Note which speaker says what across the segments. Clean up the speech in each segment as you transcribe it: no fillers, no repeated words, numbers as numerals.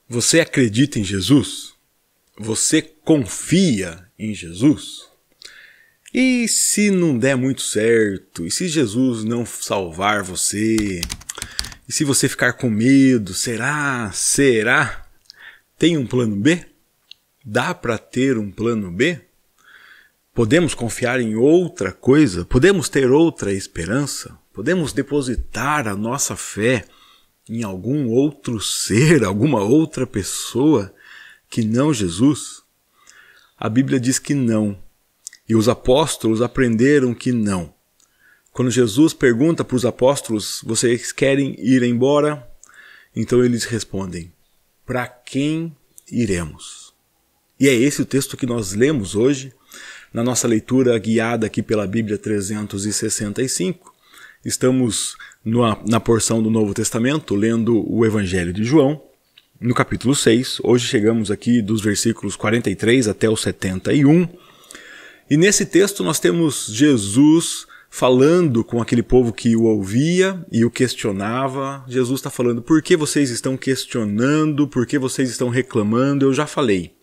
Speaker 1: Você acredita em Jesus? Você confia em Jesus? E se não der muito certo? E se Jesus não salvar você? E se você ficar com medo? Será? Tem um plano B? Dá para ter um plano B? Podemos confiar em outra coisa? Podemos ter outra esperança? Podemos depositar a nossa fé em algum outro ser, alguma outra pessoa que não Jesus? A Bíblia diz que não. E os apóstolos aprenderam que não. Quando Jesus pergunta para os apóstolos, vocês querem ir embora? Então eles respondem, para quem iremos? E é esse o texto que nós lemos hoje, na nossa leitura guiada aqui pela Bíblia 365. Estamos na porção do Novo Testamento, lendo o Evangelho de João, no capítulo 6. Hoje chegamos aqui dos versículos 43 até o 71. E nesse texto nós temos Jesus falando com aquele povo que o ouvia e o questionava. Jesus está falando, por que vocês estão questionando? Por que vocês estão reclamando? Eu já falei.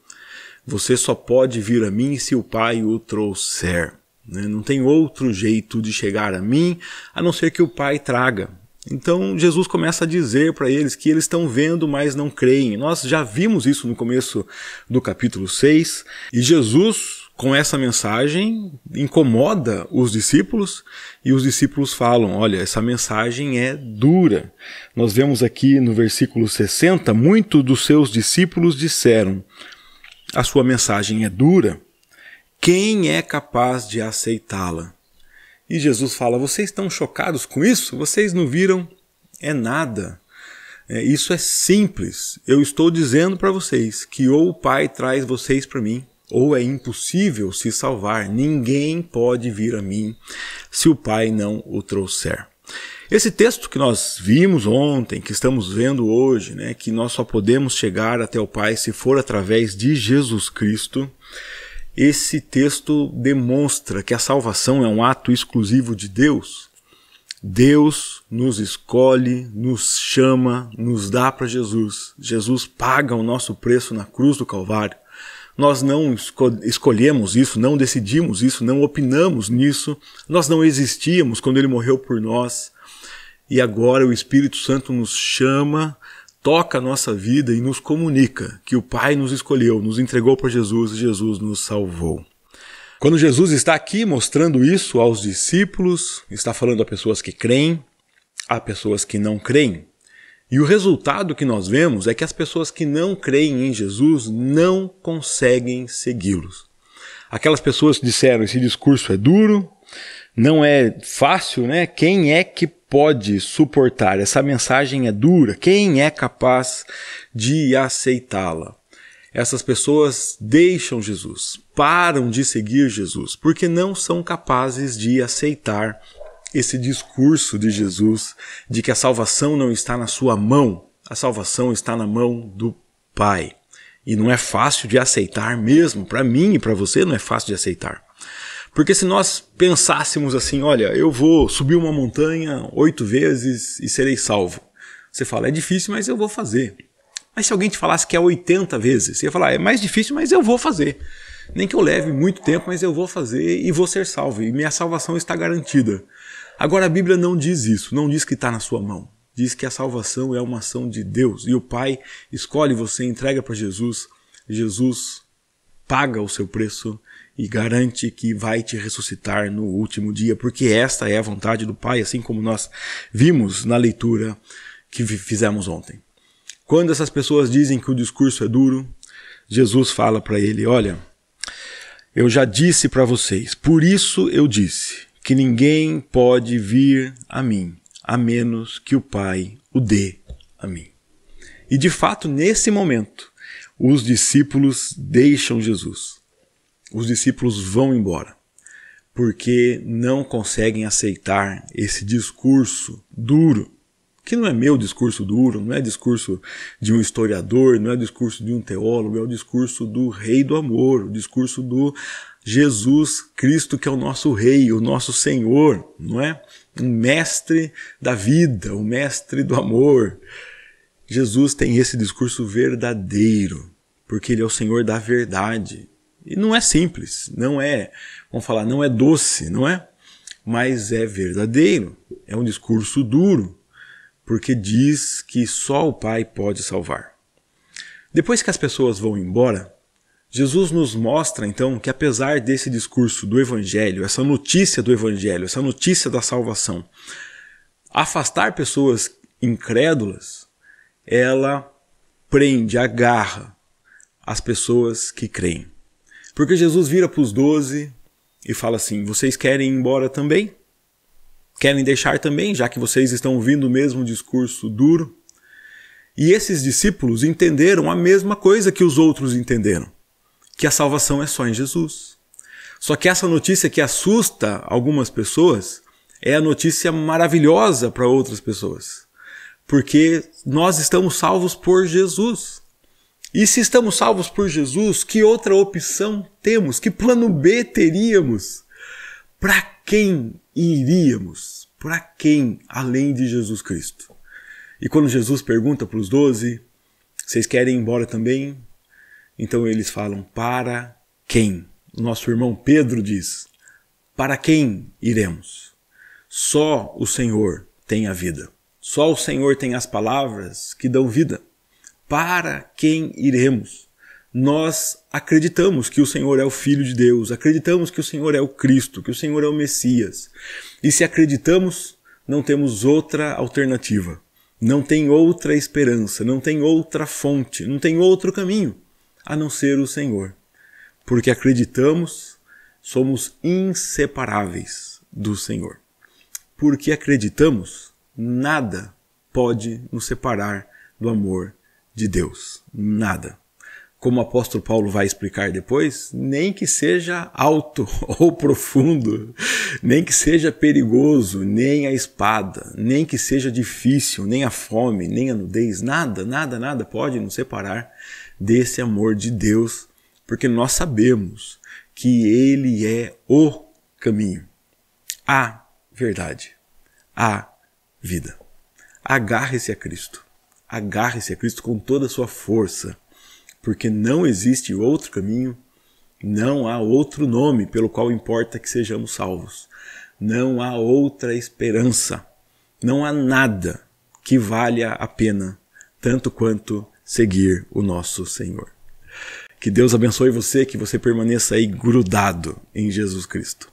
Speaker 1: Você só pode vir a mim se o Pai o trouxer. Não tem outro jeito de chegar a mim, a não ser que o Pai traga. Então Jesus começa a dizer para eles que eles estão vendo, mas não creem. Nós já vimos isso no começo do capítulo 6. E Jesus, com essa mensagem, incomoda os discípulos. E os discípulos falam, olha, essa mensagem é dura. Nós vemos aqui no versículo 60, muitos dos seus discípulos disseram, a sua mensagem é dura. Quem é capaz de aceitá-la? E Jesus fala, vocês estão chocados com isso? Vocês não viram? É nada. Isso é simples. Eu estou dizendo para vocês que ou o Pai traz vocês para mim, ou é impossível se salvar. Ninguém pode vir a mim se o Pai não o trouxer. Esse texto que nós vimos ontem, que estamos vendo hoje, que nós só podemos chegar até o Pai se for através de Jesus Cristo, esse texto demonstra que a salvação é um ato exclusivo de Deus. Deus nos escolhe, nos chama, nos dá para Jesus. Jesus paga o nosso preço na cruz do Calvário. Nós não escolhemos isso, não decidimos isso, não opinamos nisso. Nós não existíamos quando Ele morreu por nós. E agora o Espírito Santo nos chama, toca a nossa vida e nos comunica que o Pai nos escolheu, nos entregou para Jesus e Jesus nos salvou. Quando Jesus está aqui mostrando isso aos discípulos, está falando a pessoas que creem, a pessoas que não creem. E o resultado que nós vemos é que as pessoas que não creem em Jesus não conseguem segui-los. Aquelas pessoas que disseram, esse discurso é duro, não é fácil, Quem é que pode suportar? Essa mensagem é dura. Quem é capaz de aceitá-la? Essas pessoas deixam Jesus, param de seguir Jesus, porque não são capazes de aceitar esse discurso de Jesus, de que a salvação não está na sua mão, a salvação está na mão do Pai. E não é fácil de aceitar mesmo, para mim e para você não é fácil de aceitar. Porque se nós pensássemos assim, olha, eu vou subir uma montanha 8 vezes e serei salvo. Você fala, é difícil, mas eu vou fazer. Mas se alguém te falasse que é 80 vezes, você ia falar, é mais difícil, mas eu vou fazer. Nem que eu leve muito tempo, mas eu vou fazer e vou ser salvo. E minha salvação está garantida. Agora a Bíblia não diz isso, não diz que está na sua mão. Diz que a salvação é uma ação de Deus. E o Pai escolhe você, entrega para Jesus. Jesus paga o seu preço e garante que vai te ressuscitar no último dia, porque esta é a vontade do Pai, assim como nós vimos na leitura que fizemos ontem. Quando essas pessoas dizem que o discurso é duro, Jesus fala para ele, olha, eu já disse para vocês, por isso eu disse que ninguém pode vir a mim, a menos que o Pai o dê a mim. E de fato, nesse momento, os discípulos deixam Jesus. Os discípulos vão embora, porque não conseguem aceitar esse discurso duro, que não é meu discurso duro, não é discurso de um historiador, não é discurso de um teólogo, é o discurso do Rei do Amor, o discurso do Jesus Cristo, que é o nosso Rei, o nosso Senhor, não é? O mestre da vida, o mestre do amor. Jesus tem esse discurso verdadeiro, porque ele é o Senhor da verdade. E não é simples, não é, vamos falar, não é doce, não é? Mas é verdadeiro, é um discurso duro, porque diz que só o Pai pode salvar. Depois que as pessoas vão embora, Jesus nos mostra então que apesar desse discurso do Evangelho, essa notícia do Evangelho, essa notícia da salvação, afastar pessoas incrédulas, ela prende, agarra as pessoas que creem. Porque Jesus vira para os 12 e fala assim, vocês querem ir embora também? Querem deixar também, já que vocês estão ouvindo o mesmo discurso duro? E esses discípulos entenderam a mesma coisa que os outros entenderam, que a salvação é só em Jesus. Só que essa notícia que assusta algumas pessoas é a notícia maravilhosa para outras pessoas, porque nós estamos salvos por Jesus. E se estamos salvos por Jesus, que outra opção temos? Que plano B teríamos? Para quem iríamos? Para quem além de Jesus Cristo? E quando Jesus pergunta para os 12, vocês querem ir embora também? Então eles falam, para quem? Nosso irmão Pedro diz, para quem iremos? Só o Senhor tem a vida. Só o Senhor tem as palavras que dão vida. Para quem iremos? Nós acreditamos que o Senhor é o Filho de Deus, acreditamos que o Senhor é o Cristo, que o Senhor é o Messias. E se acreditamos, não temos outra alternativa. Não tem outra esperança, não tem outra fonte, não tem outro caminho, a não ser o Senhor. Porque acreditamos, somos inseparáveis do Senhor. Porque acreditamos, nada pode nos separar do amor de Deus. Nada. Como o apóstolo Paulo vai explicar depois, nem que seja alto ou profundo, nem que seja perigoso, nem a espada, nem que seja difícil, nem a fome, nem a nudez, nada pode nos separar desse amor de Deus, porque nós sabemos que Ele é o caminho, a verdade, a vida. Agarre-se a Cristo. Agarre-se a Cristo com toda a sua força, porque não existe outro caminho, não há outro nome pelo qual importa que sejamos salvos. Não há outra esperança, não há nada que valha a pena, tanto quanto seguir o nosso Senhor. Que Deus abençoe você, que você permaneça aí grudado em Jesus Cristo.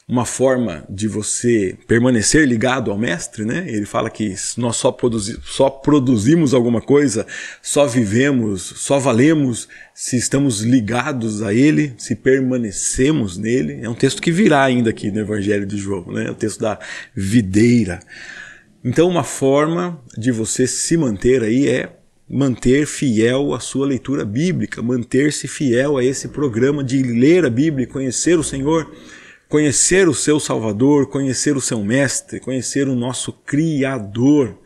Speaker 1: Uma forma de você permanecer ligado ao Mestre, né? Ele fala que nós só produzimos alguma coisa, só vivemos, só valemos se estamos ligados a Ele, se permanecemos nele. É um texto que virá ainda aqui no Evangelho de João, né? O texto da videira. Então uma forma de você se manter aí é manter fiel à sua leitura bíblica, manter-se fiel a esse programa de ler a Bíblia e conhecer o Senhor, conhecer o seu Salvador, conhecer o seu Mestre, conhecer o nosso Criador,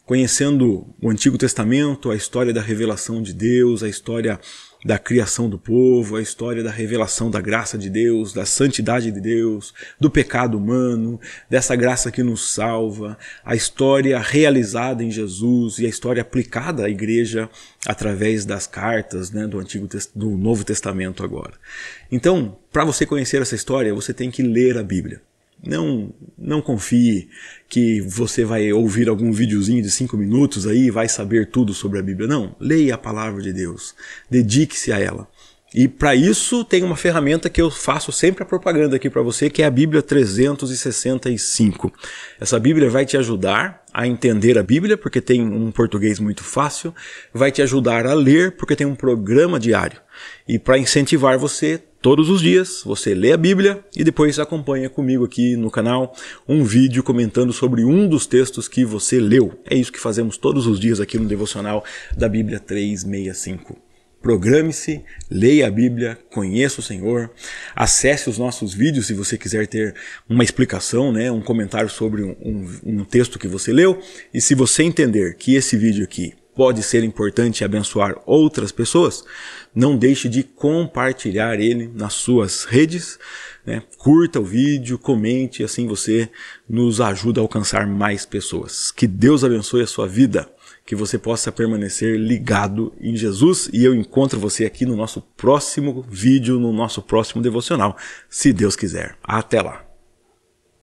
Speaker 1: conhecendo o Antigo Testamento, a história da revelação de Deus, a história da criação do povo, a história da revelação da graça de Deus, da santidade de Deus, do pecado humano, dessa graça que nos salva, a história realizada em Jesus e a história aplicada à igreja através das cartas, né, do Novo Testamento agora. Então, para você conhecer essa história, você tem que ler a Bíblia. Não confie que você vai ouvir algum videozinho de 5 minutos aí e vai saber tudo sobre a Bíblia. Não, leia a palavra de Deus, dedique-se a ela. E para isso tem uma ferramenta que eu faço sempre a propaganda aqui para você, que é a Bíblia 365. Essa Bíblia vai te ajudar a entender a Bíblia, porque tem um português muito fácil, vai te ajudar a ler, porque tem um programa diário. E para incentivar você, todos os dias, você lê a Bíblia e depois acompanha comigo aqui no canal um vídeo comentando sobre um dos textos que você leu. É isso que fazemos todos os dias aqui no devocional da Bíblia 365. Programe-se, leia a Bíblia, conheça o Senhor, acesse os nossos vídeos se você quiser ter uma explicação, né, um comentário sobre um texto que você leu. E se você entender que esse vídeo aqui pode ser importante e abençoar outras pessoas, não deixe de compartilhar ele nas suas redes, né? Curta o vídeo, comente, assim você nos ajuda a alcançar mais pessoas. Que Deus abençoe a sua vida, que você possa permanecer ligado em Jesus e eu encontro você aqui no nosso próximo vídeo, no nosso próximo devocional, se Deus quiser. Até lá!